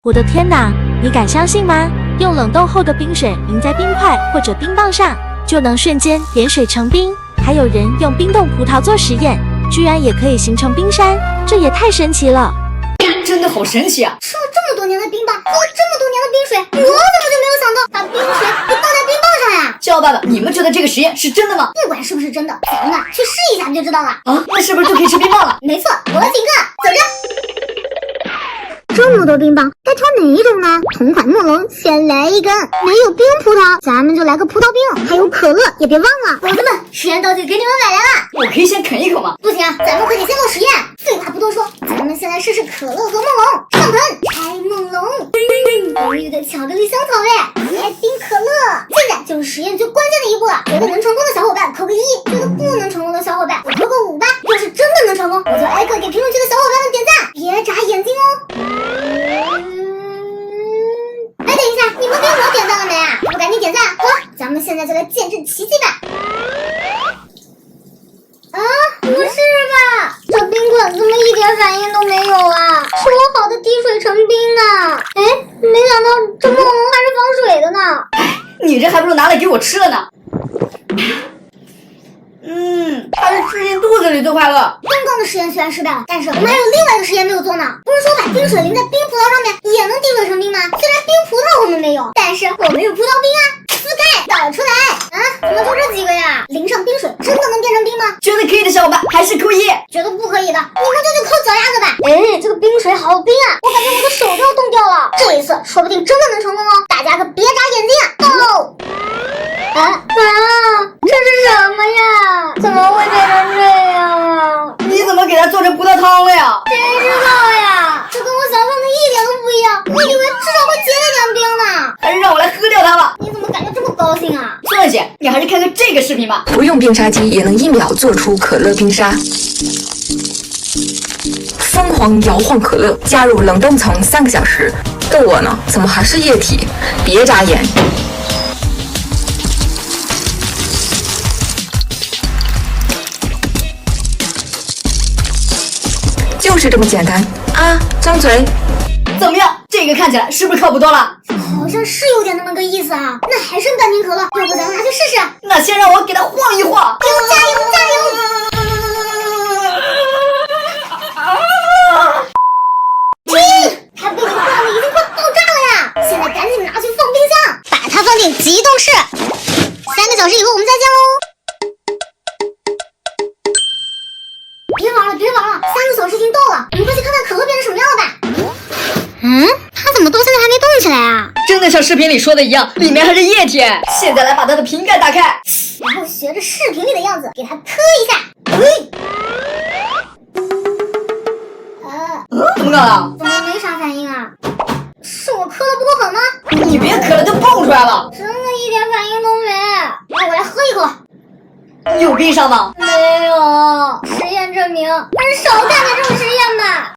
我的天哪，你敢相信吗？用冷冻后的冰水淋在冰块或者冰棒上，就能瞬间点水成冰。还有人用冰冻葡萄做实验，居然也可以形成冰山，这也太神奇了！真的好神奇啊！吃了这么多年的冰棒，喝了这么多年的冰水，我怎么就没有想到把冰水给倒在冰棒上呀？小伙伴们，你们觉得这个实验是真的吗？不管是不是真的，咱们去试一下不就知道了。啊，那是不是就可以吃冰棒了？没错，我请客，走着。这么多冰棒，该挑哪一种呢？同款梦龙，先来一根。没有冰葡萄，咱们就来个葡萄冰。还有可乐，也别忘了。宝子们，实验道具给你们买来了。我可以先啃一口吗？不行，咱们可得先做实验。废话不多说，咱们先来试试可乐和梦龙。上盆，开梦龙。浓郁的巧克力香草味，来冰可乐。现在就是实验最关键的一步了。觉得能成功的小伙伴扣个1，觉得不能成功的小伙伴我扣个5吧。要是真的能成功，我就挨个给评论区的小伙伴们点赞，别眨眼睛哦。哎，等一下，你们给我点赞了没啊？还不赶紧点赞！好，咱们现在就来见证奇迹吧！啊，不是吧？这冰棍怎么一点反应都没有啊？说好的滴水成冰呢？哎，没想到这梦龙还是防水的呢。你这还不如拿来给我吃了呢。还是吃进肚子里最快乐。刚刚的实验虽然失败了，但是我们还有另外一个实验没有做呢。不是说把冰水淋在冰葡萄上面也能滴水成冰吗？虽然冰葡萄我们没有，但是我们有葡萄冰啊！撕开，倒出来。啊，怎么就这几个呀？淋上冰水真的能变成冰吗？觉得可以的小伙伴还是扣1，觉得不可以的，你们就扣脚丫子吧。哎，这个冰水好冰啊，我感觉我的手都要冻掉了。这一次说不定真的能成功哦，大家可别眨眼睛哦。这是什么呀？怎么会变成这样啊？你怎么给它做成葡萄汤了呀？谁知道呀？这跟我想象的一点都不一样，我以为至少会结了点冰呢。还是让我来喝掉它吧。你怎么感觉这么高兴啊？算了姐，你还是看看这个视频吧。不用冰沙机也能1秒做出可乐冰沙。疯狂摇晃可乐，加入冷冻层3个小时。的我呢，怎么还是液体？别眨眼。就是这么简单啊！张嘴。怎么样？这个看起来是不是靠谱多了？好像是有点那么个意思啊。那还剩半瓶可乐，要不咱们拿去试试？那先让我给它晃一晃。加油加油！它被你晃的已经快爆炸了呀！现在赶紧拿去放冰箱，把它放进急冻室。3个小时以后我们再见喽。别玩了，别玩了，3个小时已经到了，我们快去看看可乐变成什么样了吧。它怎么到现在还没动起来啊？真的像视频里说的一样，里面还是液体。现在来把它的瓶盖打开，然后学着视频里的样子给它磕一下。怎么搞的？怎么没啥反应啊？是我磕的不够狠吗？你别渴了，都蹦出来了。真的一点反应都没。那我来喝一口。有冰上吗？没有。实验证明，还是少干点这种实验吧。